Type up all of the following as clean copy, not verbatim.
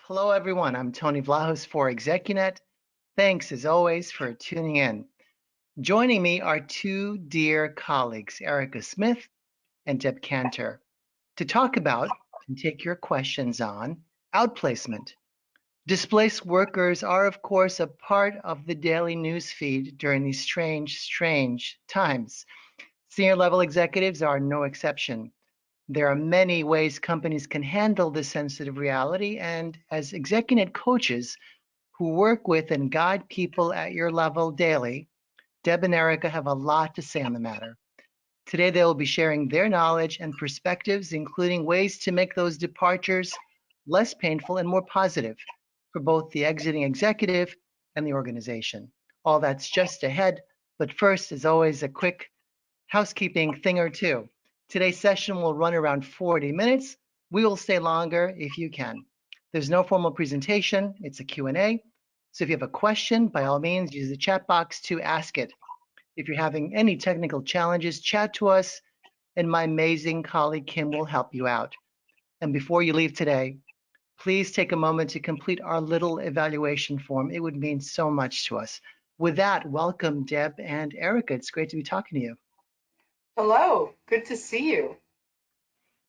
Hello, everyone. I'm Tony Vlahos for ExecuNet. Thanks, as always, for tuning in. Joining me are two dear colleagues, Erica Smith and Deb Cantor, to talk about and take your questions on outplacement. Displaced workers are, of course, a part of the daily news feed during these strange times. Senior level executives are no exception. There are many ways companies can handle this sensitive reality, and as ExecuNet coaches who work with and guide people at your level daily, Deb and Erica have a lot to say on the matter. Today, they will be sharing their knowledge and perspectives, including ways to make those departures less painful and more positive for both the exiting executive and the organization. All that's just ahead, but first, as always, a quick housekeeping thing or two. Today's session will run around 40 minutes. We will stay longer if you can. There's no formal presentation, it's a Q&A. So if you have a question, by all means, use the chat box to ask it. If you're having any technical challenges, chat to us, and my amazing colleague Kim will help you out. And before you leave today, please take a moment to complete our little evaluation form. It would mean so much to us. With that, welcome, Deb and Erica. It's great to be talking to you. Hello, good to see you.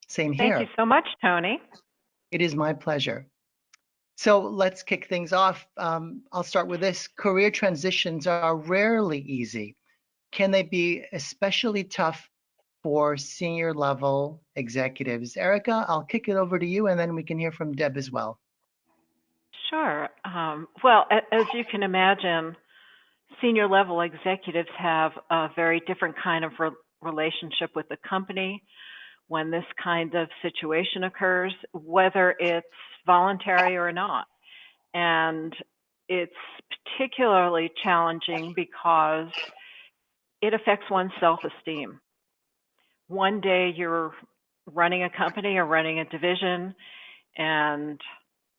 Same Thank here. you so much, Tony. It is my pleasure. So let's kick things off. I'll start with this. Career transitions are rarely easy. Can they be especially tough for senior level executives? Erica, I'll kick it over to you and then we can hear from Deb as well. Sure. Well, as you can imagine, senior level executives have a very different kind of relationship with the company when this kind of situation occurs, whether it's voluntary or not. And it's particularly challenging because it affects one's self-esteem. One day you're running a company or running a division and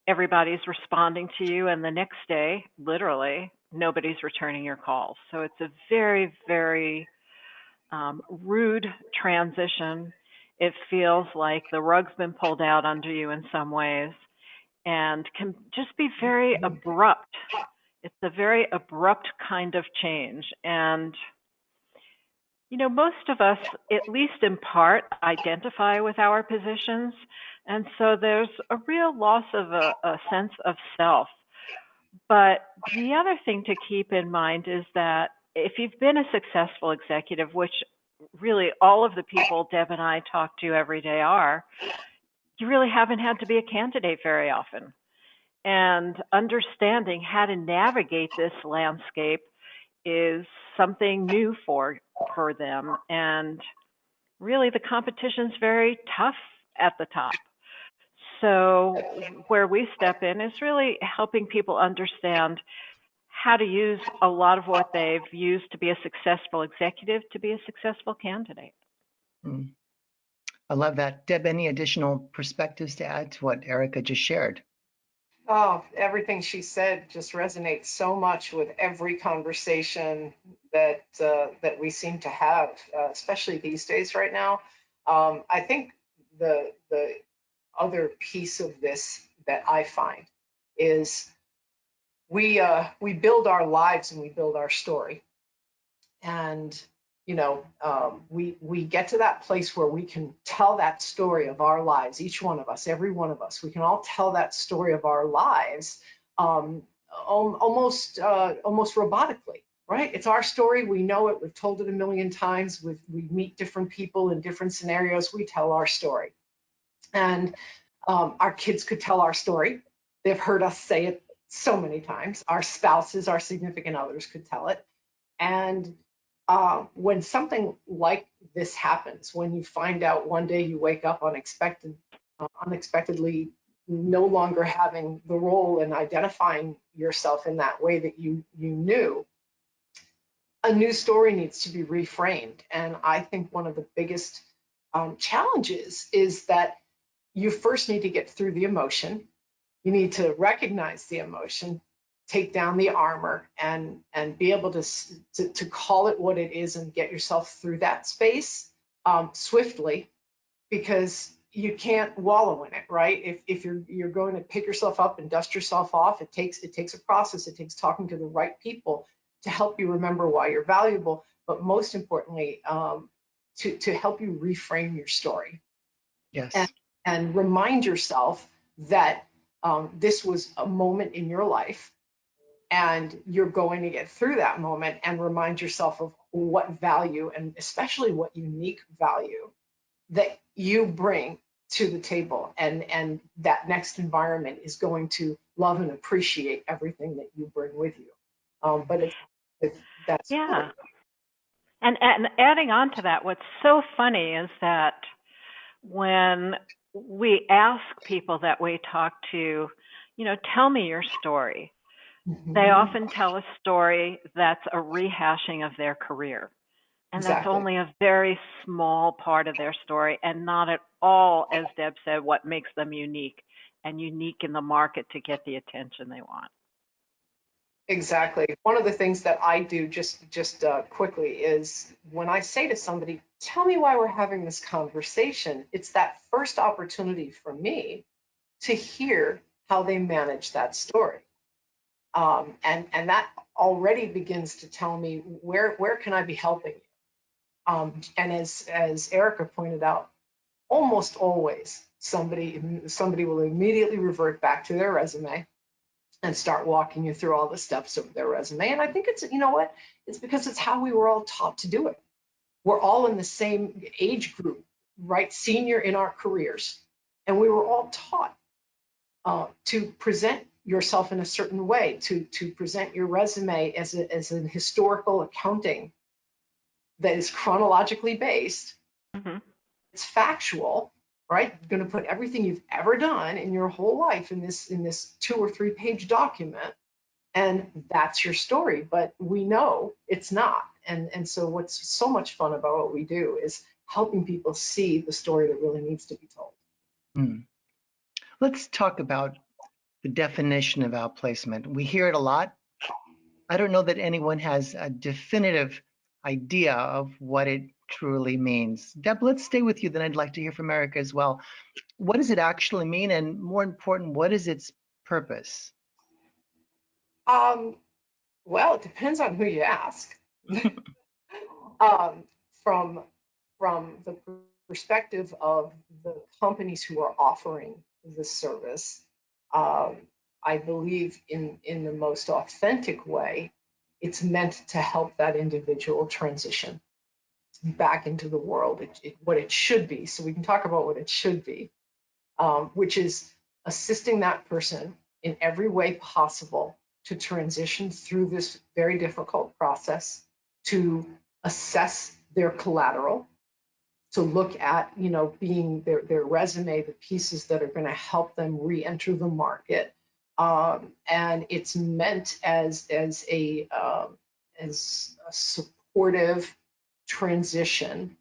everybody's responding to you, and the next day, literally, nobody's returning your calls. So it's a very, very rude transition. It feels like the rug's been pulled out under you in some ways and can just be very abrupt. It's a very abrupt kind of change. And, you know, most of us, at least in part, identify with our positions. And so there's a real loss of a sense of self. But the other thing to keep in mind is that if you've been a successful executive, which really all of the people Deb and I talk to every day are, you really haven't had to be a candidate very often. And understanding how to navigate this landscape is something new for them. And really the competition's very tough at the top. So where we step in is really helping people understand how to use a lot of what they've used to be a successful executive to be a successful candidate. I love that. Deb, any additional perspectives to add to what Erica just shared? Oh, everything she said just resonates so much with every conversation that we seem to have, especially these days right now. I think the other piece of this that I find is we build our lives and we build our story, and you know, we get to that place where we can tell that story of our lives, each one of us, every one of us. We can all tell that story of our lives almost robotically, right? It's our story. We know it. We've told it a million times. We meet different people in different scenarios. We tell our story. And our kids could tell our story. They've heard us say it so many times. Our spouses, our significant others could tell it. And when something like this happens, when you find out one day you wake up unexpectedly no longer having the role and identifying yourself in that way that you knew, a new story needs to be reframed. And I think one of the biggest challenges is that you first need to get through the emotion. You need to recognize the emotion, take down the armor, and be able to call it what it is and get yourself through that space swiftly, because you can't wallow in it, right? If you're going to pick yourself up and dust yourself off, it takes a process. It takes talking to the right people to help you remember why you're valuable, but most importantly, to help you reframe your story and Yes. and remind yourself that this was a moment in your life and you're going to get through that moment, and remind yourself of what value, and especially what unique value, that you bring to the table, and that next environment is going to love and appreciate everything that you bring with you. But it's that story. Yeah. And adding on to that, what's so funny is that when we ask people that we talk to, tell me your story, they Mhm. often tell a story that's a rehashing of their career. And that's Exactly. only a very small part of their story, and not at all, as Deb said, what makes them unique and unique in the market to get the attention they want. Exactly. One of the things that I do just quickly is when I say to somebody, "Tell me why we're having this conversation," it's that first opportunity for me to hear how they manage that story, and that already begins to tell me where can I be helping you. And as Erica pointed out, almost always somebody will immediately revert back to their resume and start walking you through all the steps of their resume. And I think it's, you know what, it's because it's how we were all taught to do it. We're all in the same age group, right? Senior in our careers. And we were all taught to present yourself in a certain way, to present your resume as an historical accounting that is chronologically based. Mm-hmm. It's factual, right? You're going to put everything you've ever done in your whole life in this 2 or 3 page document, and that's your story. But we know it's not. And so what's so much fun about what we do is helping people see the story that really needs to be told. Hmm. Let's talk about the definition of outplacement. We hear it a lot. I don't know that anyone has a definitive idea of what it truly means. Deb, let's stay with you. Then I'd like to hear from Erica as well. What does it actually mean? And more important, what is its purpose? Um, well, it depends on who you ask. um, from the perspective of the companies who are offering the service, um, I believe in the most authentic way, it's meant to help that individual transition back into the world, what it should be. So we can talk about what it should be, which is assisting that person in every way possible to transition through this very difficult process, to assess their collateral, to look at, being their resume, the pieces that are going to help them re-enter the market. And it's meant as a supportive transition,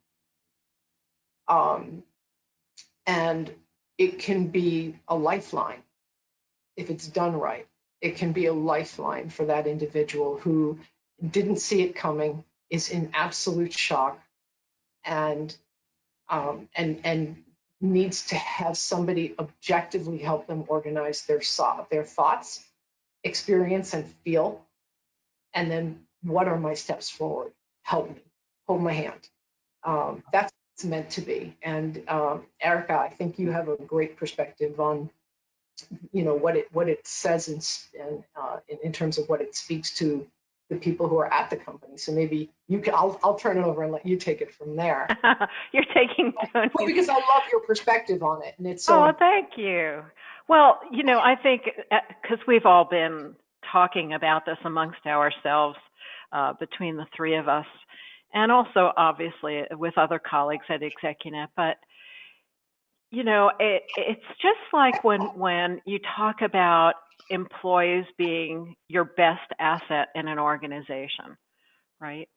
um, and it can be a lifeline if it's done right. It can be a lifeline for that individual who didn't see it coming, is in absolute shock, and and needs to have somebody objectively help them organize their thoughts, experience, and feel, and then what are my steps forward? Help me, hold my hand. That's what it's meant to be. And Erica, I think you have a great perspective on what it says in terms of what it speaks to the people who are at the company. So maybe you can. I'll turn it over and let you take it from there. You're taking Well, Tony's. because I love your perspective on it, and it's so Oh, important. thank you. Well, I think because we've all been talking about this amongst ourselves, between the three of us, and also obviously with other colleagues at ExecuNet. But it's just like when you talk about employees being your best asset in an organization, right?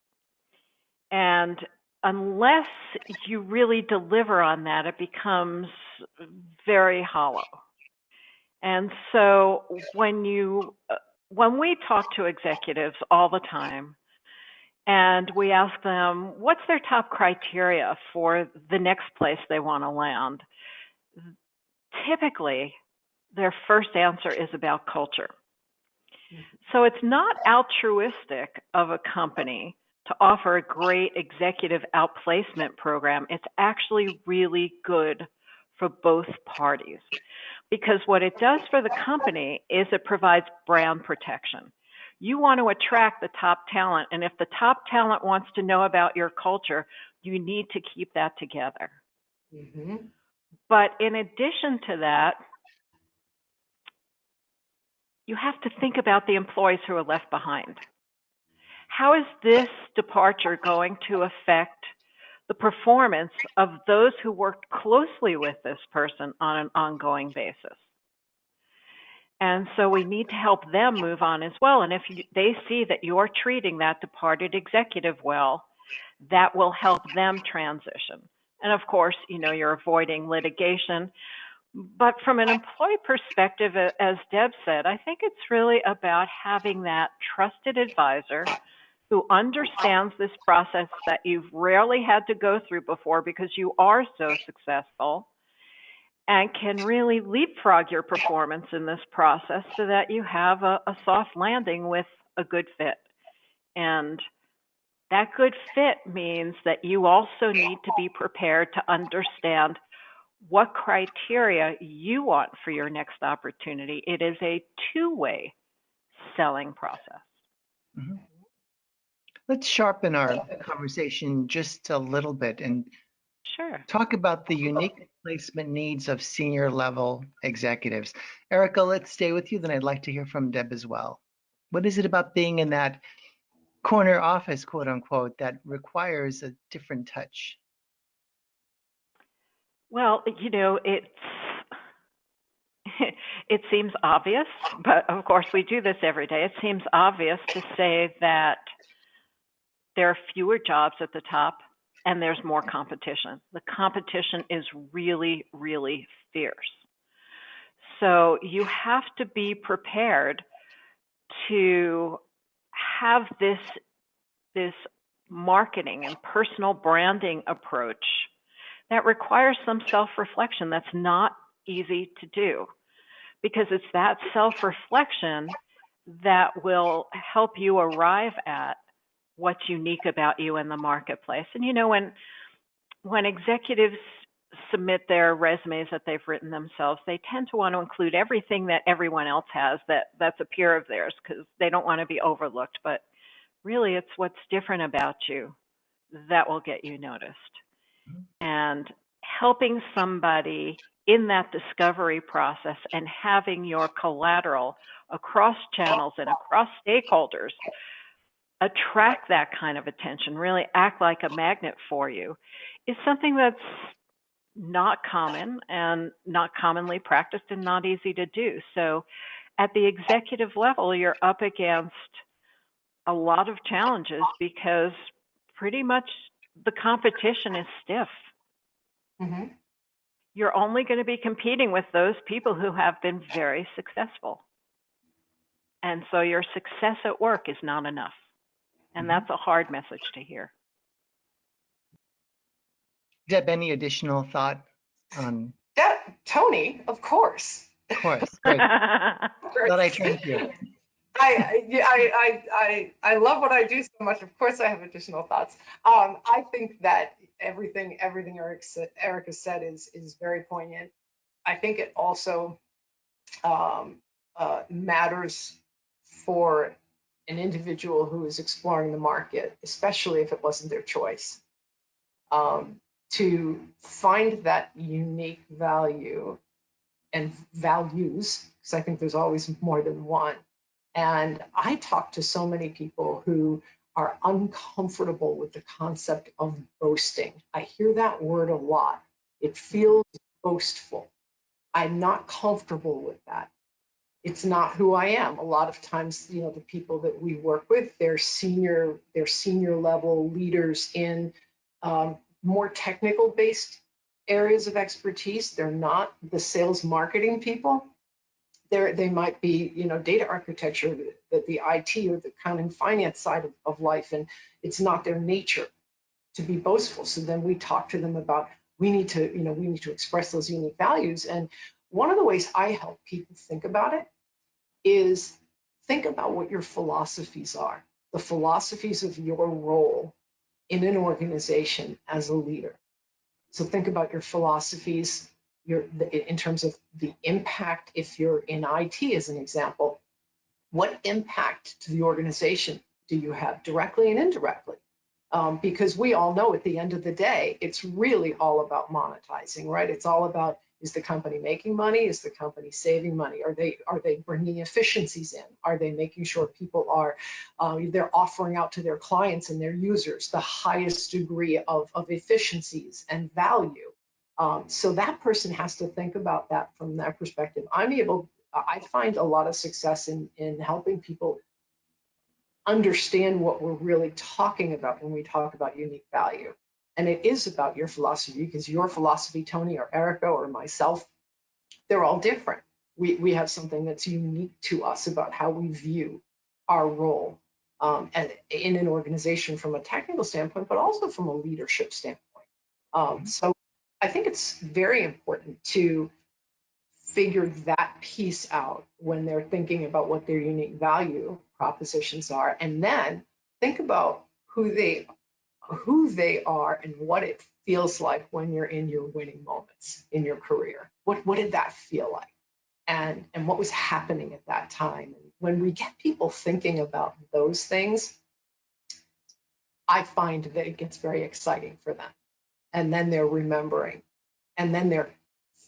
And unless you really deliver on that, it becomes very hollow. And so when we talk to executives all the time and we ask them what's their top criteria for the next place they want to land, typically their first answer is about culture. So it's not altruistic of a company to offer a great executive outplacement program. It's actually really good for both parties, because what it does for the company is it provides brand protection. You want to attract the top talent, and if the top talent wants to know about your culture, you need to keep that together. Mm-hmm. But in addition to that, you have to think about the employees who are left behind. How is this departure going to affect the performance of those who worked closely with this person on an ongoing basis? And so we need to help them move on as well. And if they see that you're treating that departed executive well, that will help them transition. And of course, you're avoiding litigation. But from an employee perspective, as Deb said, I think it's really about having that trusted advisor who understands this process that you've rarely had to go through before because you are so successful, and can really leapfrog your performance in this process so that you have a soft landing with a good fit. And that good fit means that you also need to be prepared to understand what criteria you want for your next opportunity. It is a two-way selling process. Mm-hmm. Let's sharpen our conversation just a little bit and Sure. talk about the unique placement needs of senior level executives. Erica, let's stay with you. Then I'd like to hear from Deb as well. What is it about being in that corner office, quote unquote, that requires a different touch? Well, it seems obvious, but of course we do this every day. It seems obvious to say that there are fewer jobs at the top and there's more competition. The competition is really, really fierce. So you have to be prepared to have this marketing and personal branding approach that requires some self-reflection. That's not easy to do, because it's that self-reflection that will help you arrive at what's unique about you in the marketplace. And when executives submit their resumes that they've written themselves, they tend to want to include everything that everyone else has that's a peer of theirs, because they don't want to be overlooked. But really, it's what's different about you that will get you noticed. And helping somebody in that discovery process and having your collateral across channels and across stakeholders attract that kind of attention, really act like a magnet for you, is something that's not common and not commonly practiced and not easy to do. So at the executive level, you're up against a lot of challenges because pretty much the competition is stiff. Mm-hmm. You're only going to be competing with those people who have been very successful. And so your success at work is not enough. And that's a hard message to hear. Deb, any additional thought on? Tony, of course. Of course, great. Thought I trained you. I love what I do so much. Of course, I have additional thoughts. I think that everything Erica said is very poignant. I think it also matters for an individual who is exploring the market, especially if it wasn't their choice, to find that unique value and values, because I think there's always more than one. And I talk to so many people who are uncomfortable with the concept of boasting. I hear that word a lot. It feels boastful. I'm not comfortable with that. It's not who I am. A lot of times, the people that we work with, they're senior level leaders in more technical based areas of expertise. They're not the sales marketing people. They might be, data architecture, the IT or the accounting finance side of life, and it's not their nature to be boastful. So then we talk to them about we need to express those unique values. And one of the ways I help people think about it is think about what your philosophies are, the philosophies of your role in an organization as a leader. So think about your philosophies, in terms of the impact. If you're in IT, as an example, what impact to the organization do you have, directly and indirectly? Because we all know at the end of the day, it's really all about monetizing, right? It's all about, is the company making money? Is the company saving money? Are they bringing efficiencies in? Are they making sure people are, they're offering out to their clients and their users the highest degree of efficiencies and value? So that person has to think about that from that perspective. I find a lot of success in helping people understand what we're really talking about when we talk about unique value. And it is about your philosophy, because your philosophy, Tony or Erica or myself, they're all different. We have something that's unique to us about how we view our role and in an organization from a technical standpoint, but also from a leadership standpoint. So I think it's very important to figure that piece out when they're thinking about what their unique value propositions are, and then think about who they are and what it feels like when you're in your winning moments in your career. What did that feel like, and what was happening at that time? And when we get people thinking about those things, I find that it gets very exciting for them, and then they're remembering, and then they're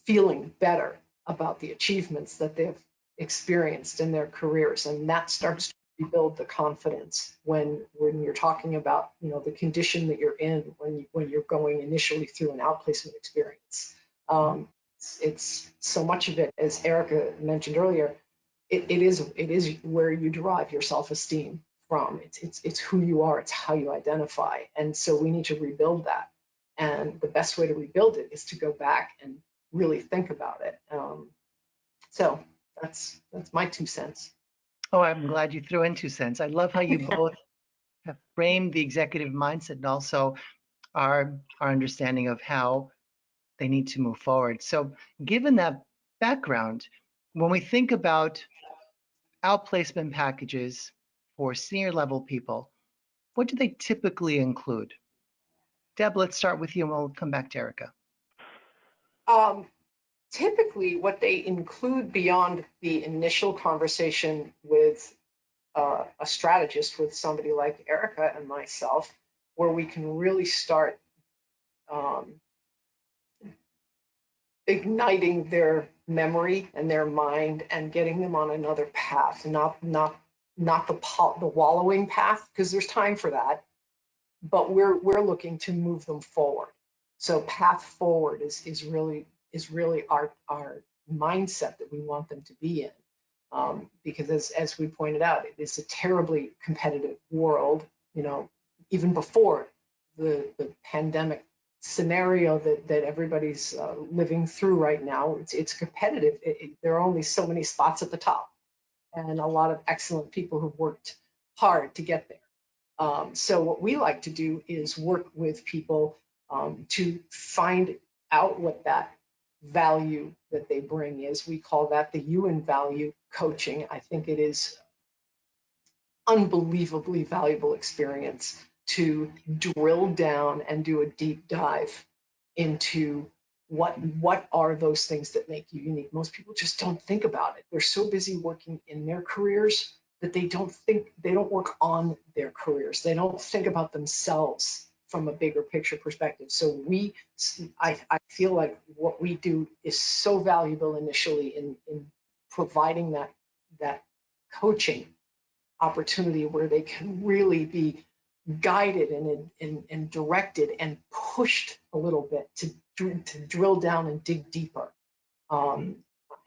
feeling better about the achievements that they've experienced in their careers, and that starts to rebuild the confidence when you're talking about, the condition that you're in when you're going initially through an outplacement experience. It's so much of it, as Erica mentioned earlier, it is where you derive your self-esteem from. It's who you are, it's how you identify, and so we need to rebuild that. And the best way to rebuild it is to go back and really think about it. So that's my 2 cents. Oh, I'm glad you threw in 2 cents. I love how you both have framed the executive mindset and also our understanding of how they need to move forward. So, given that background, when we think about outplacement packages for senior level people, what do they typically include? Deb, let's start with you and we'll come back to Erica. Typically, what they include beyond the initial conversation with a strategist, with somebody like Erica and myself, where we can really start igniting their memory and their mind and getting them on another path, not the wallowing path, because there's time for that, but we're looking to move them forward. So path forward is really our mindset that we want them to be in, because as we pointed out, it is a terribly competitive world. Even before the pandemic scenario that everybody's living through right now, it's competitive. There are only so many spots at the top, and a lot of excellent people who've worked hard to get there. So what we like to do is work with people to find out what that value that they bring is. We call that the you and value coaching. I think it is unbelievably valuable experience to drill down and do a deep dive into what are those things that make you unique. Most people just don't think about it. They're so busy working in their careers that they don't work on their careers. They don't think about themselves from a bigger picture perspective. So I feel like what we do is so valuable initially in providing that coaching opportunity where they can really be guided and directed and pushed a little bit to drill down and dig deeper.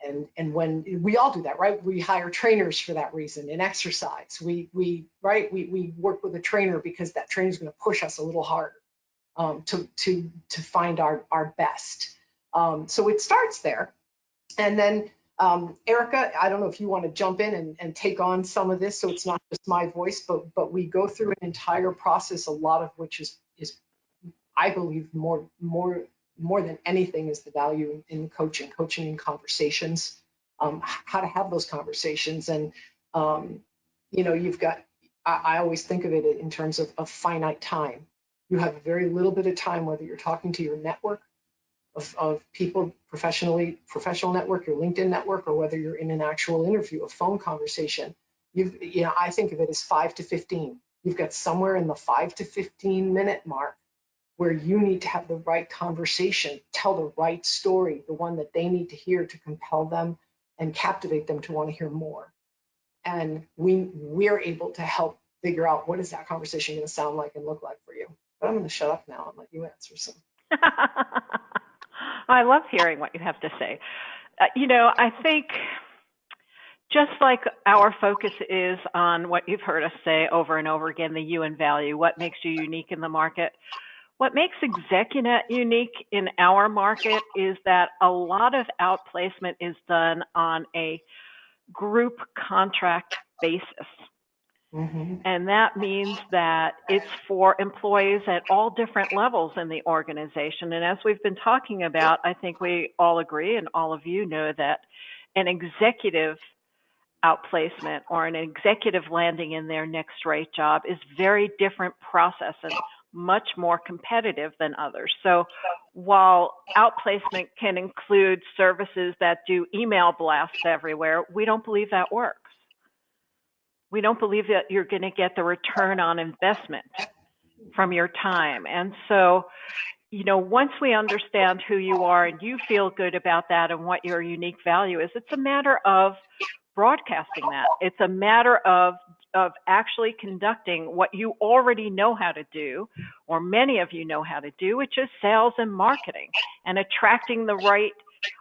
And when we all do that, right? We hire trainers for that reason. In exercise, we work with a trainer because that trainer is going to push us a little harder to find our best. So it starts there, and then Erica, I don't know if you want to jump in and take on some of this, so it's not just my voice, but we go through an entire process, a lot of which is I believe more more than anything is the value in coaching and conversations, how to have those conversations. And, you've got, I always think of it in terms of finite time. You have very little bit of time, whether you're talking to your network of people, professional network, your LinkedIn network, or whether you're in an actual interview, a phone conversation. I think of it as 5 to 15. You've got somewhere in the 5 to 15 minute mark where you need to have the right conversation, tell the right story, the one that they need to hear to compel them and captivate them to want to hear more. And we're able to help figure out what is that conversation going to sound like and look like for you. But I'm going to shut up now and let you answer some. I love hearing what you have to say. I think just like our focus is on what you've heard us say over and over again, the you and value, what makes you unique in the market. What makes ExecuNet unique in our market is that a lot of outplacement is done on a group contract basis. Mm-hmm. And that means that it's for employees at all different levels in the organization. And as we've been talking about, I think we all agree, and all of you know, that an executive outplacement or an executive landing in their next right job is very different process and much more competitive than others. So while outplacement can include services that do email blasts everywhere, we don't believe that works. We don't believe that you're going to get the return on investment from your time. And so, once we understand who you are and you feel good about that and what your unique value is, it's a matter of broadcasting that. It's a matter of actually conducting what you already know how to do, or many of you know how to do, which is sales and marketing, and attracting the right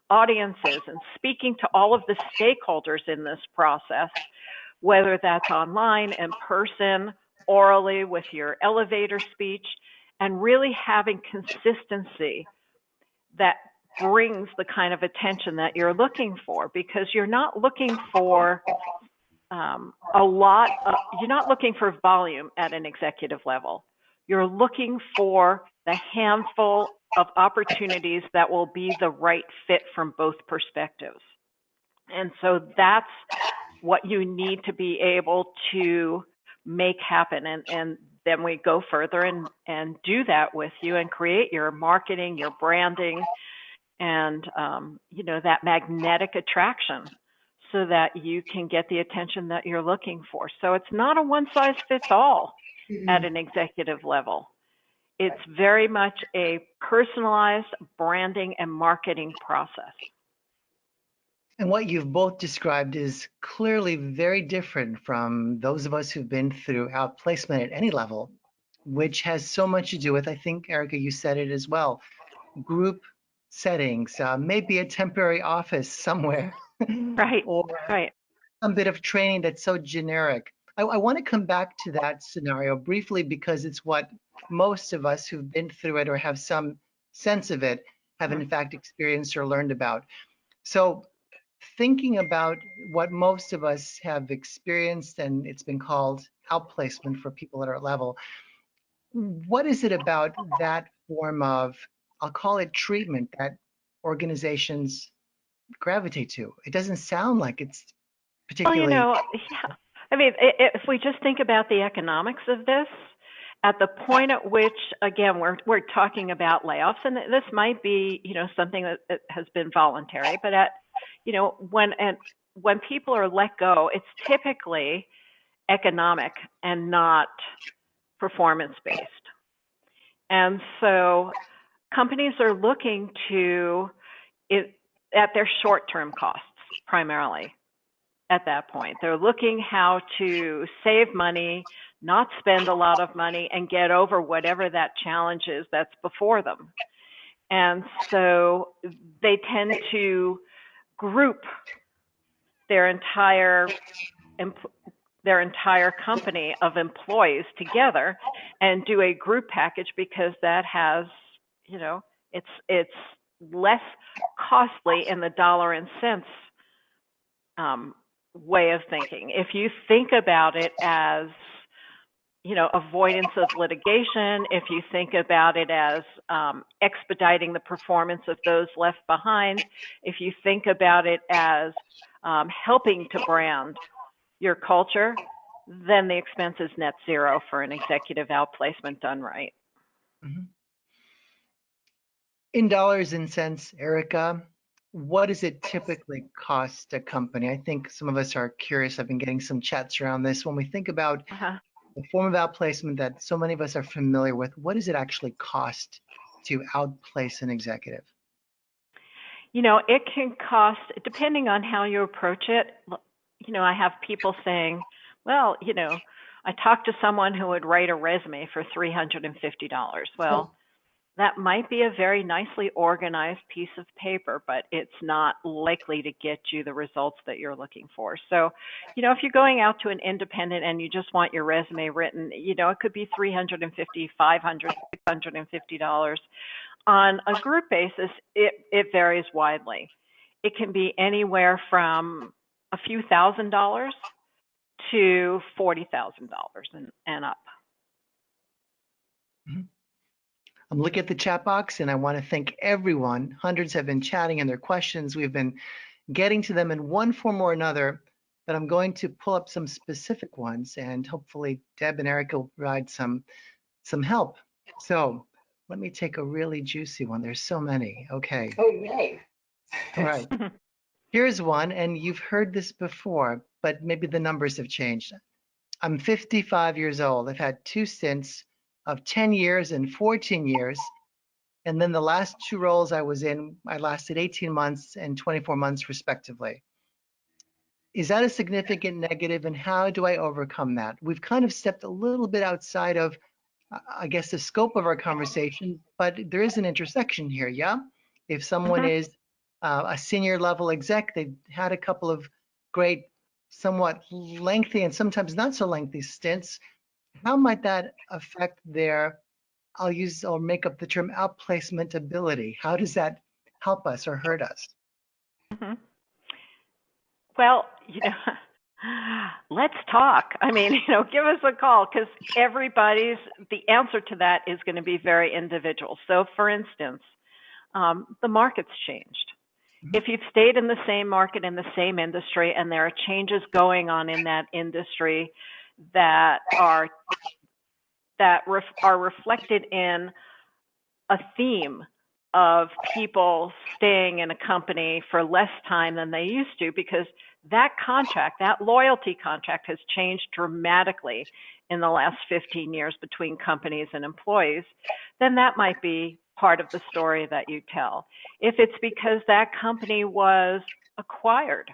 audiences and speaking to all of the stakeholders in this process, whether that's online, in person, orally with your elevator speech, and really having consistency that brings the kind of attention that you're looking for, because you're not looking for you're not looking for volume at an executive level. You're looking for the handful of opportunities that will be the right fit from both perspectives. And so that's what you need to be able to make happen. And then we go further and do that with you and create your marketing, your branding, and that magnetic attraction so that you can get the attention that you're looking for. So it's not a one-size-fits-all at an executive level. It's very much a personalized branding and marketing process. And what you've both described is clearly very different from those of us who've been through outplacement at any level, which has so much to do with, I think, Erica, you said it as well, group settings, maybe a temporary office somewhere, Right, or right. some bit of training that's so generic. I want to come back to that scenario briefly because it's what most of us who've been through it or have some sense of it have in fact experienced or learned about. So thinking about what most of us have experienced, and it's been called outplacement for people at our level, what is it about that form of, I'll call it treatment, that organizations gravitate to? It doesn't sound like it's Well, particularly. yeah. I mean, if we just think about the economics of this, at the point at which, again, we're talking about layoffs, and this might be, something that has been voluntary, but when people are let go, it's typically economic and not performance-based. And so companies are looking at their short-term costs primarily. At that point, they're looking how to save money, not spend a lot of money, and get over whatever that challenge is that's before them. And so they tend to group their entire company of employees together and do a group package, because that has, it's less costly in the dollar and cents way of thinking. If you think about it as, avoidance of litigation, if you think about it as expediting the performance of those left behind, if you think about it as helping to brand your culture, then the expense is net zero for an executive outplacement done right. Mm-hmm. In dollars and cents, Erica, what does it typically cost a company? I think some of us are curious. I've been getting some chats around this. When we think about Uh-huh. the form of outplacement that so many of us are familiar with, what does it actually cost to outplace an executive? It can cost, depending on how you approach it. I have people saying, well, I talked to someone who would write a resume for $350. Well, that might be a very nicely organized piece of paper, but it's not likely to get you the results that you're looking for. So, if you're going out to an independent and you just want your resume written, it could be $350, $500, $650. On a group basis, it varies widely. It can be anywhere from a few $1,000s to $40,000 and up. Mm-hmm. I'm looking at the chat box and I want to thank everyone. Hundreds have been chatting and their questions. We've been getting to them in one form or another, but I'm going to pull up some specific ones and hopefully Deb and Erica will provide some help. So let me take a really juicy one. There's so many. Okay. Oh, yay. All right. Here's one, and you've heard this before, but maybe the numbers have changed. I'm 55 years old. I've had two stints of 10 years and 14 years. And then the last two roles I was in, I lasted 18 months and 24 months respectively. Is that a significant negative, and how do I overcome that? We've kind of stepped a little bit outside of, I guess, the scope of our conversation, but there is an intersection here, yeah? If someone Mhm. is a senior level exec, they've had a couple of great, somewhat lengthy and sometimes not so lengthy stints, how might that affect their, I'll make up the term outplacement ability? How does that help us or hurt us? Mhm. Well, let's talk. I mean, give us a call, because the answer to that is going to be very individual. So, for instance, the market's changed. If you've stayed in the same market, in the same industry, and there are changes going on in that industry that are reflected in a theme of people staying in a company for less time than they used to, because that contract, that loyalty contract, has changed dramatically in the last 15 years between companies and employees, then that might be part of the story that you tell. If it's because that company was acquired,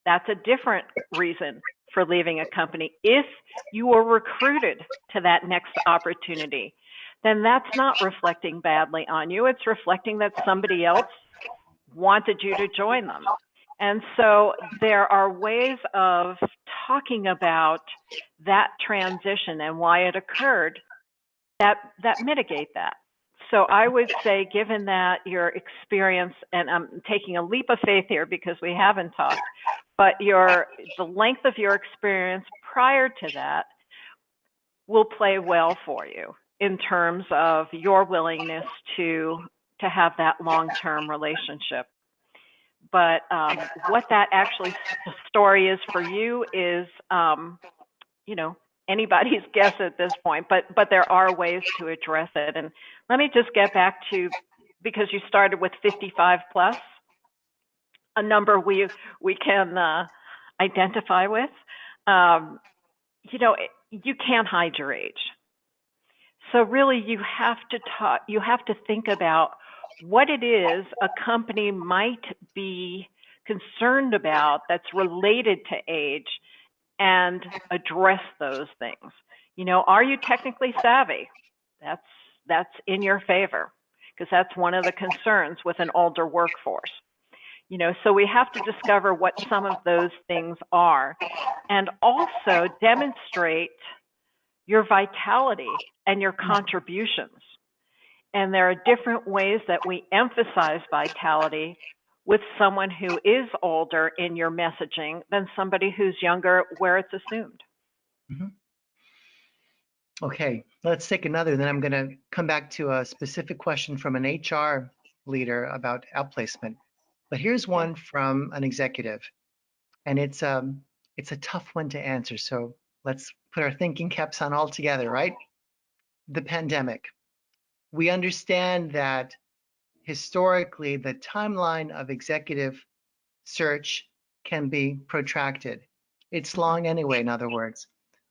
that's a different reason for leaving a company. If you were recruited to that next opportunity, then that's not reflecting badly on you. It's reflecting that somebody else wanted you to join them. And so there are ways of talking about that transition and why it occurred that mitigate that. So I would say, given that your experience, and I'm taking a leap of faith here because we haven't talked, but the length of your experience prior to that will play well for you in terms of your willingness to have that long-term relationship. But what that actually story is for you is, anybody's guess at this point. But there are ways to address it. And let me just get back to, because you started with 55 plus, a number we can identify with. You can't hide your age. So really, you have to think about what it is a company might be concerned about that's related to age, and address those things. Are you technically savvy? That's in your favor, because that's one of the concerns with an older workforce. So we have to discover what some of those things are, and also demonstrate your vitality and your contributions. And there are different ways that we emphasize vitality with someone who is older in your messaging than somebody who's younger, where it's assumed. Mm-hmm. Okay, let's take another. Then I'm going to come back to a specific question from an HR leader about outplacement. But here's Okay. one from an executive, and it's a tough one to answer. So let's put our thinking caps on all together, right? The pandemic. We understand that historically the timeline of executive search can be protracted. It's Mhm. long anyway, in other words.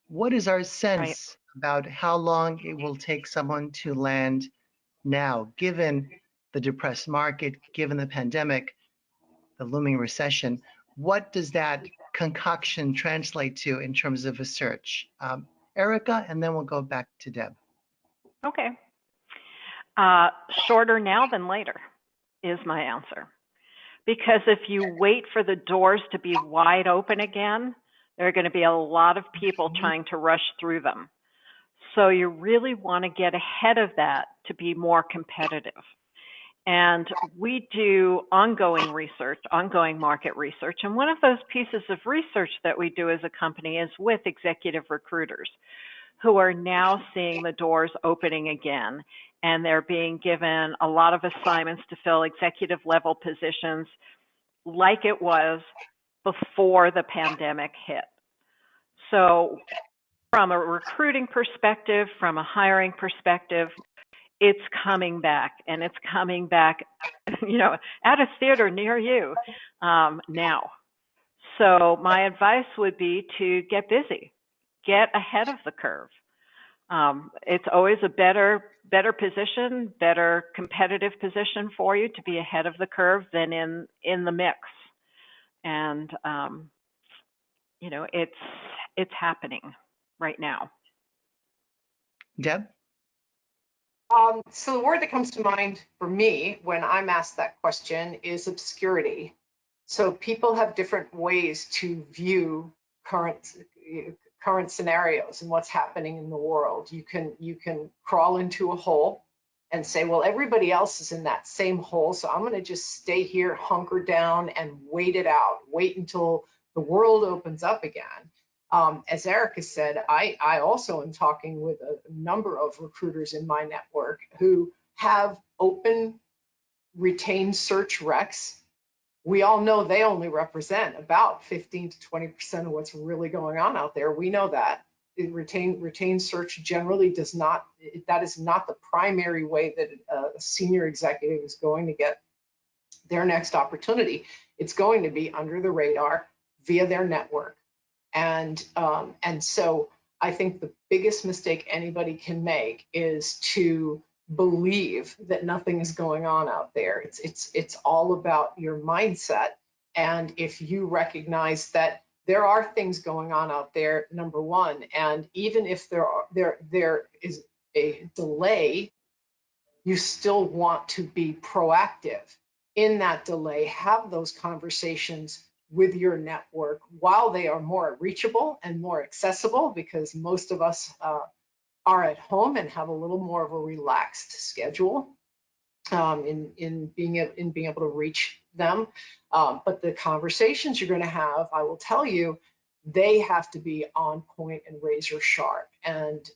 What is our Right. sense about how long it will take someone to land now, given the depressed market, given the pandemic, the looming recession? What does that concoction translate to in terms of a search? Erica, and then we'll go back to Deb. Okay. Shorter now than later is my answer. Because if you wait for the doors to be wide open again, there are going to be a lot of people trying to rush through them. So you really want to get ahead of that to be more competitive. And we do ongoing research, ongoing market research. And one of those pieces of research that we do as a company is with executive recruiters who are now seeing the doors opening again. And they're being given a lot of assignments to fill executive level positions like it was before the pandemic hit. So, from a recruiting perspective, from a hiring perspective, it's coming back, and it's coming back, at a theater near you now. So, my advice would be to get busy, get ahead of the curve. It's always a better position, better competitive position for you to be ahead of the curve than in the mix. And it's happening right now. Deb? So the word that comes to mind for me when I'm asked that question is obscurity. So people have different ways to view current current scenarios and what's happening in the world. You can crawl into a hole and say, well, everybody else is in that same hole, so I'm going to just stay here, hunker down, and wait it out. Wait until the world opens up again. As Erica said, I also am talking with a number of recruiters in my network who have open retained search recs. We all know they only represent about 15 to 20% of what's really going on out there. We know that. Retained search generally does not, that is not the primary way that a senior executive is going to get their next opportunity. It's going to be under the radar via their network. And so I think the biggest mistake anybody can make is to believe that nothing is going on out there. It's all about your mindset. And if you recognize that there are things going on out there, number one, and even if there is a delay, you still want to be proactive in that delay, have those conversations with your network while they are more reachable and more accessible, because most of us are at home and have a little more of a relaxed schedule in being able to reach them. But the conversations you're going to have, I will tell you, they have to be on point and razor sharp. And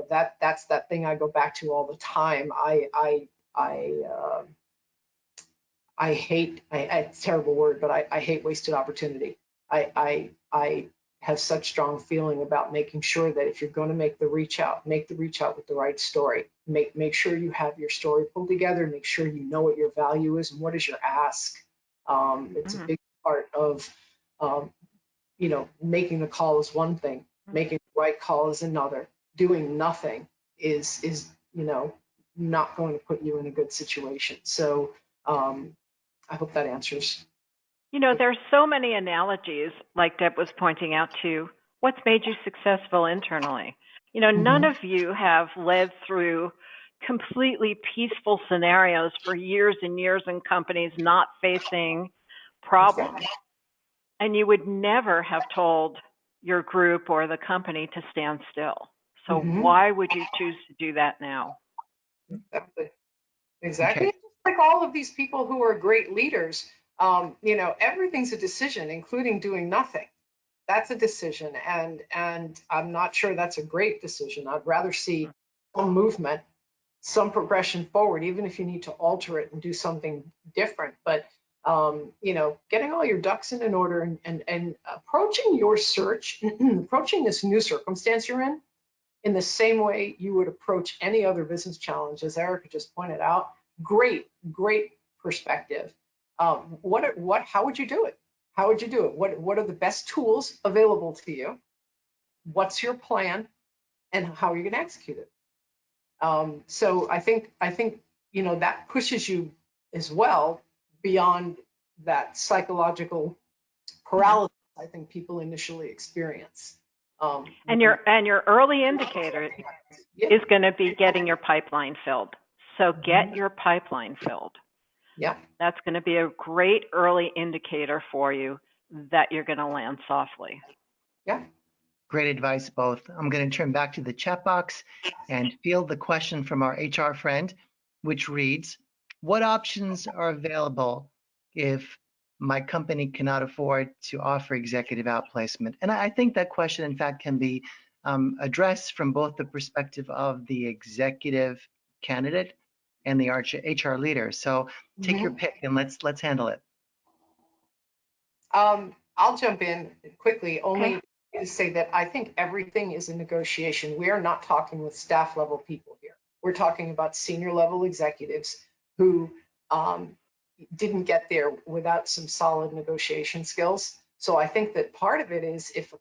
that's that thing I go back to all the time. I hate, it's a terrible word, but I hate wasted opportunity. I have such strong feeling about making sure that if you're going to make the reach out, make the reach out with the right story. Make sure you have your story pulled together. Make sure you know what your value is and what is your ask. It's a Mm-hmm. big part of, um, making the call is one thing, making the right call is another. Doing nothing is not going to put you in a good situation. So I hope that answers. There's so many analogies, like Deb was pointing out, to what's made you successful internally. None Mhm. of you have led through completely peaceful scenarios for years and years in companies not facing problems. And you would never have told your group or the company to stand still. So Mm-hmm. why would you choose to do that now? Exactly. Exactly. Okay. Just like all of these people who are great leaders, everything's a decision, including doing nothing. that's a decision, and I'm not sure that's a great decision. I'd rather see some movement, some progression forward, even if you need to alter it and do something different. But getting all your ducks in order and approaching your search, approaching this new circumstance you're in the same way you would approach any other business challenge, as Erica just pointed out. Great perspective. How would you do it? How would you do it? What are the best tools available to you? What's your plan, and how are you going to execute it? So I think that pushes you as well beyond that psychological paralysis I think people initially experience. And your early indicator Yeah, is going to be getting your pipeline filled. So get your pipeline filled. yeah, That's going to be a great early indicator for you that you're going to land softly. yeah. Great advice, both. I'm going to turn back to the chat box and field the question from our HR friend, which reads, what options are available if my company cannot afford to offer executive outplacement? And I think that question, in fact, can be addressed from both the perspective of the executive candidate and the HR leader. So take your pick and let's handle it. I'll jump in quickly, only Okay. to say that I think everything is a negotiation. We are not talking with staff level people here. We're talking about senior level executives who didn't get there without some solid negotiation skills. So I think that part of it is if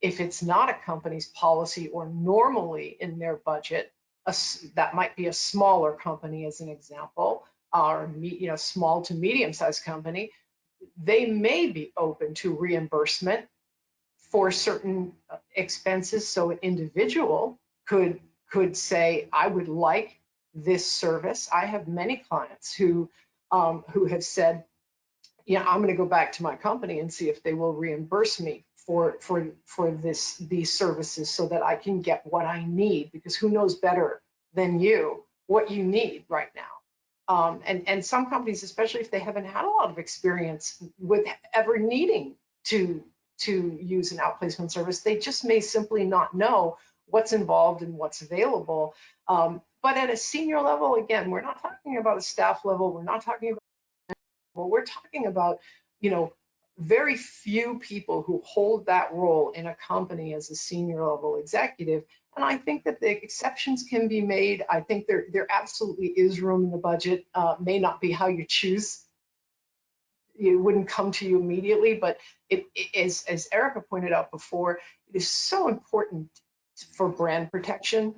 it's not a company's policy or normally in their budget, that might be a smaller company as an example, or small to medium-sized company, they may be open to reimbursement for certain expenses. So an individual could say, I would like this service. I have many clients who have said, I'm going to go back to my company and see if they will reimburse me for these services so that I can get what I need, because who knows better than you what you need right now. And some companies, especially if they haven't had a lot of experience with ever needing to use an outplacement service, they just may simply not know what's involved and what's available. But at a senior level, again, we're not talking about a staff level. We're not talking about, well, we're talking about, very few people who hold that role in a company as a senior level executive. And I think that the exceptions can be made. I think there absolutely is room in the budget. May not be how you choose. It wouldn't come to you immediately, but it is, as Erica pointed out before, it is so important for brand protection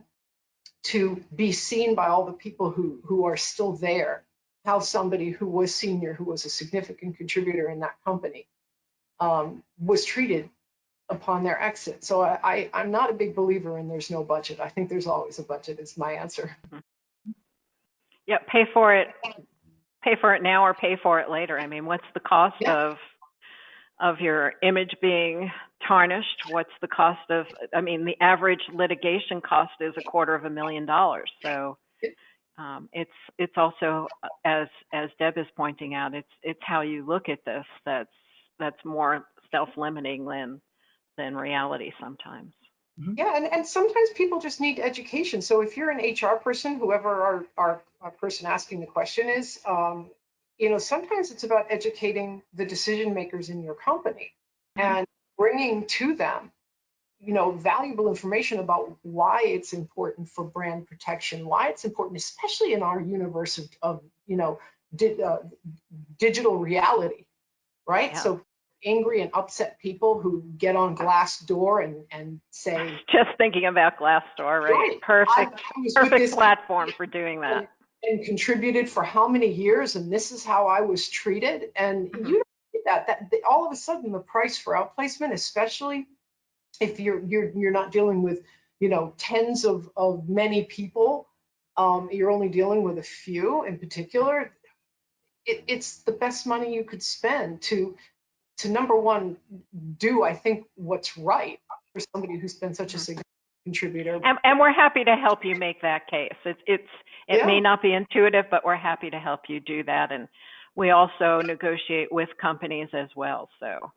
to be seen by all the people who are still there, how somebody who was senior, who was a significant contributor in that company, was treated upon their exit. So I'm not a big believer in there's no budget. I think there's always a budget is my answer. Yeah, pay for it now or pay for it later. I mean, what's the cost of your image being tarnished? What's the cost of, the average litigation cost is $250,000. So it's also, as Deb is pointing out, it's how you look at this that's more self-limiting than reality sometimes. Yeah, and sometimes people just need education. So if you're an HR person, whoever our person asking the question is, sometimes it's about educating the decision makers in your company and bringing to them, valuable information about why it's important for brand protection, why it's important, especially in our universe of digital reality, right? Yeah. So angry and upset people who get on Glassdoor and say, just thinking about Glassdoor, right? Perfect platform for doing that. And contributed for how many years, and this is how I was treated. And you don't get that all of a sudden the price for outplacement, especially if you're not dealing with tens of many people, you're only dealing with a few in particular. It's the best money you could spend to number one, do I think what's right for somebody who's been such a significant contributor. And we're happy to help you make that case. It may not be intuitive, but we're happy to help you do that. And we also negotiate with companies as well. So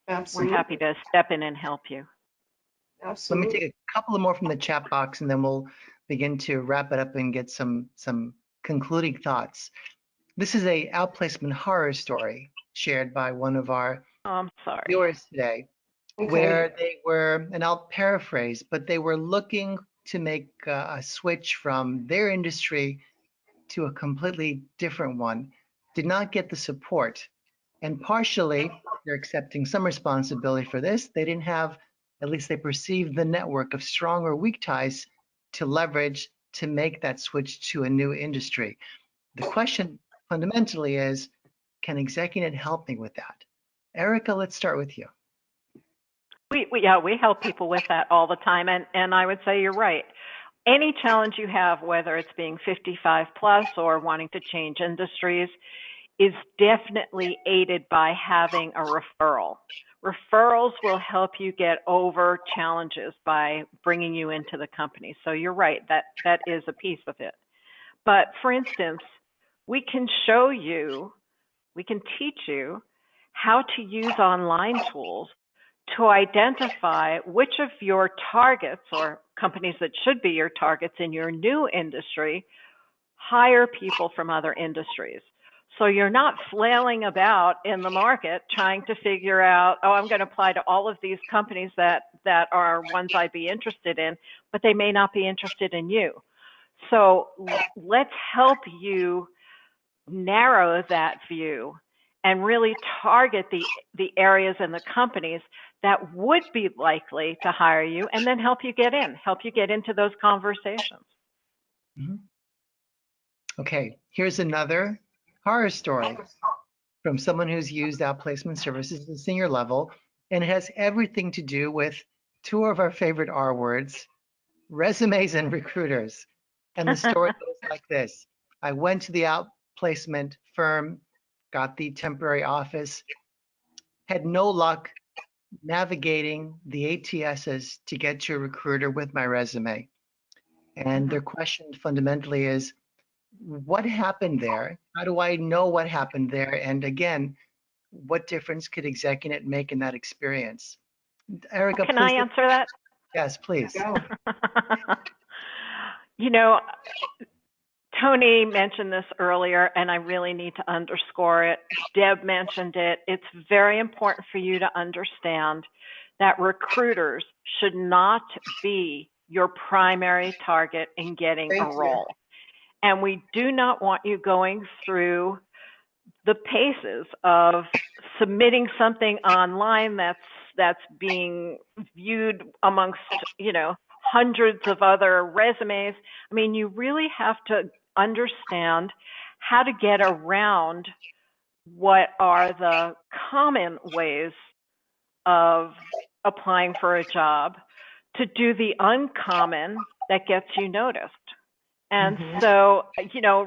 We're happy Absolutely. to step in and help you. Let me take Absolutely. a couple of more from the chat box, and then we'll begin to wrap it up and get some concluding thoughts. This is a outplacement horror story shared by one of our Oh, I'm sorry. viewers today, Okay. where they were, and I'll paraphrase, but they were looking to make a switch from their industry to a completely different one, did not get the support. And partially, they're accepting some responsibility for this. They didn't have, at least they perceived the network of strong or weak ties to leverage to make that switch to a new industry. The question fundamentally is, can ExecuNet help me with that? Erica, let's start with you. We help people with that all the time, and I would say you're right. Any challenge you have, whether it's being 55 plus or wanting to change industries, is definitely aided by having a referral. Referrals will help you get over challenges by bringing you into the company. So you're right, that is a piece of it. But for instance, we can show you, we can teach you how to use online tools to identify which of your targets or companies that should be your targets in your new industry hire people from other industries. So you're not flailing about in the market trying to figure out, oh, I'm going to apply to all of these companies that are ones I'd be interested in, but they may not be interested in you. So let's help you narrow that view and really target the areas and the companies that would be likely to hire you, and then help you get into those conversations. Mhm. Okay, here's another horror story from someone who's used outplacement services at the senior level, and it has everything to do with two of our favorite R words, resumes and recruiters. And the story goes like this. I went to the outplacement firm, got the temporary office, had no luck navigating the ATSs to get to a recruiter with my resume. And their question fundamentally is, what happened there? How do I know what happened there? And again, what difference could ExecuNet make in that experience? Erica, Can please. I answer that? Yes, please. Go. You know, Tony mentioned this earlier, and I really need to underscore it. Deb mentioned it. It's very important for you to understand that recruiters should not be your primary target in getting a Thank you. role. And we do not want you going through the paces of submitting something online that's being viewed amongst, hundreds of other resumes. I mean, you really have to understand how to get around what are the common ways of applying for a job to do the uncommon that gets you noticed. And Mm-hmm. so,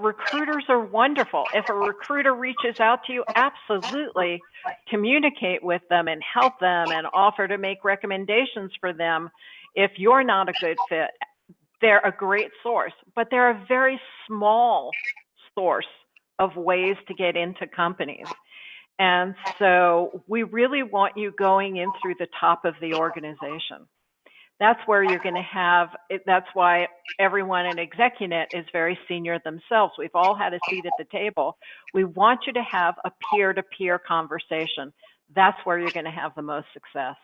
recruiters are wonderful. If a recruiter reaches out to you, absolutely communicate with them and help them and offer to make recommendations for them. If you're not a good fit, they're a great source, but they're a very small source of ways to get into companies. And so we really want you going in through the top of the organization. That's where you're going to have, that's why everyone in ExecuNet is very senior themselves. We've all had a seat at the table. We want you to have a peer-to-peer conversation. That's where you're going to have the most success.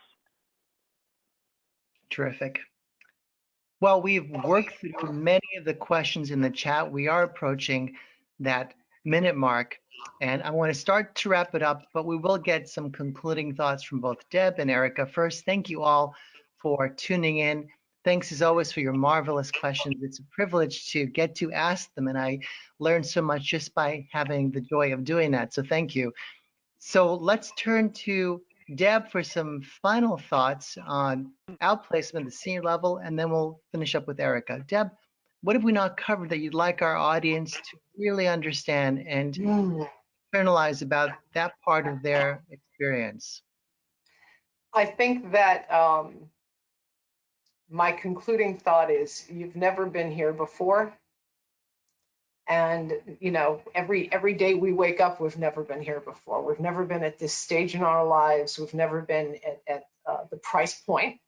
Terrific. Well, we've worked through many of the questions in the chat. We are approaching that minute mark, and I want to start to wrap it up, but we will get some concluding thoughts from both Deb and Erica. First, thank you all for tuning in. Thanks as always for your marvelous questions. It's a privilege to get to ask them, and I learned so much just by having the joy of doing that. So thank you. So let's turn to Deb for some final thoughts on outplacement at the senior level, and then we'll finish up with Erica. Deb, what have we not covered that you'd like our audience to really understand and internalize about that part of their experience? I think that my concluding thought is you've never been here before, And every day we wake up, we've never been here before. We've never been at this stage in our lives. We've never been at the price point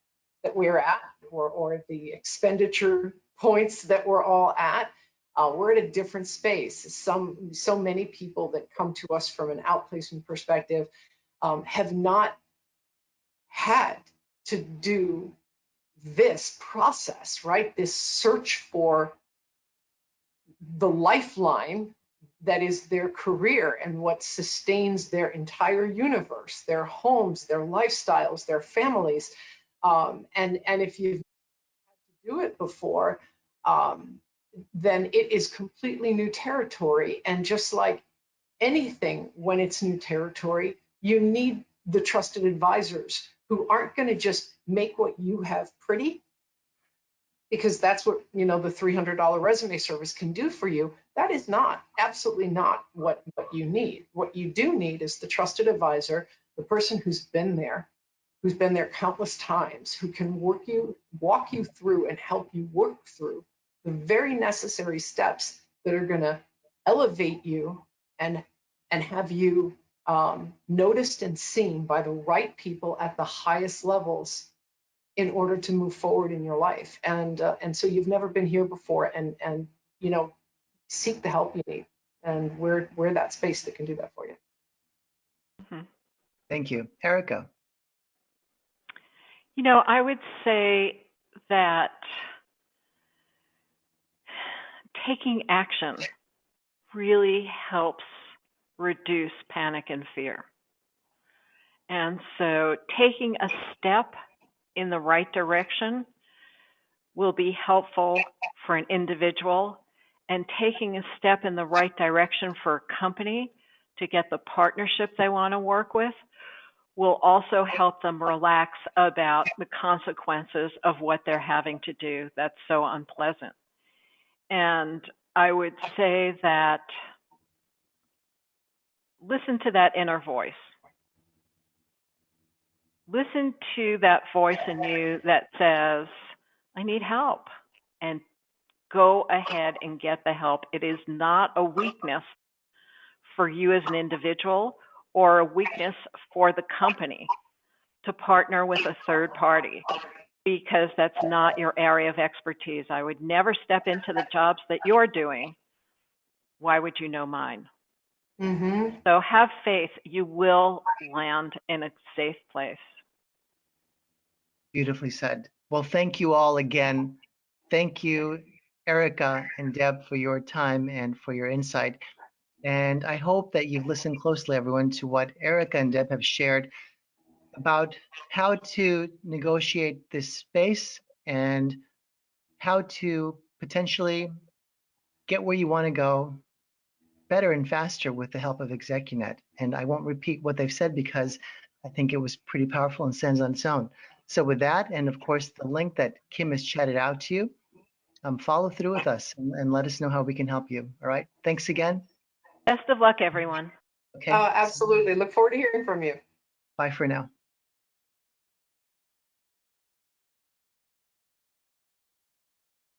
that we're at, or the expenditure points that we're all at. We're at a different space. So many people that come to us from an outplacement perspective have not had to do this process, right? This search for the lifeline that is their career and what sustains their entire universe, their homes, their lifestyles, their families. And if you've had to do it before, then it is completely new territory. And just like anything, when it's new territory, you need the trusted advisors who aren't going to just make what you have pretty, because that's what the $300 resume service can do for you. That is not, absolutely not what you need. What you do need is the trusted advisor, the person who's been there countless times, who can walk you through and help you work through the very necessary steps that are going to elevate you and have you noticed and seen by the right people at the highest levels in order to move forward in your life. And so you've never been here before, and seek the help you need. And we're that space that can do that for you. Mhm. Thank you. Erica. I would say that taking action really helps reduce panic and fear. And so taking a step in the right direction will be helpful for an individual, and taking a step in the right direction for a company to get the partnership they want to work with will also help them relax about the consequences of what they're having to do that's so unpleasant. And I would say that listen to that inner voice. Listen to that voice in you that says, I need help, and go ahead and get the help. It is not a weakness for you as an individual or a weakness for the company to partner with a third party, because that's not your area of expertise. I would never step into the jobs that you're doing. Why would you know mine? Mm-hmm. So have faith. You will land in a safe place. Beautifully said. Well, thank you all again. Thank you, Erica and Deb, for your time and for your insight. And I hope that you've listened closely, everyone, to what Erica and Deb have shared about how to negotiate this space and how to potentially get where you want to go better and faster with the help of ExecuNet. And I won't repeat what they've said because I think it was pretty powerful and stands on its own. So with that, and of course, the link that Kim has chatted out to you, follow through with us and let us know how we can help you. All right. Thanks again. Best of luck, everyone. Okay. Absolutely. Look forward to hearing from you. Bye for now.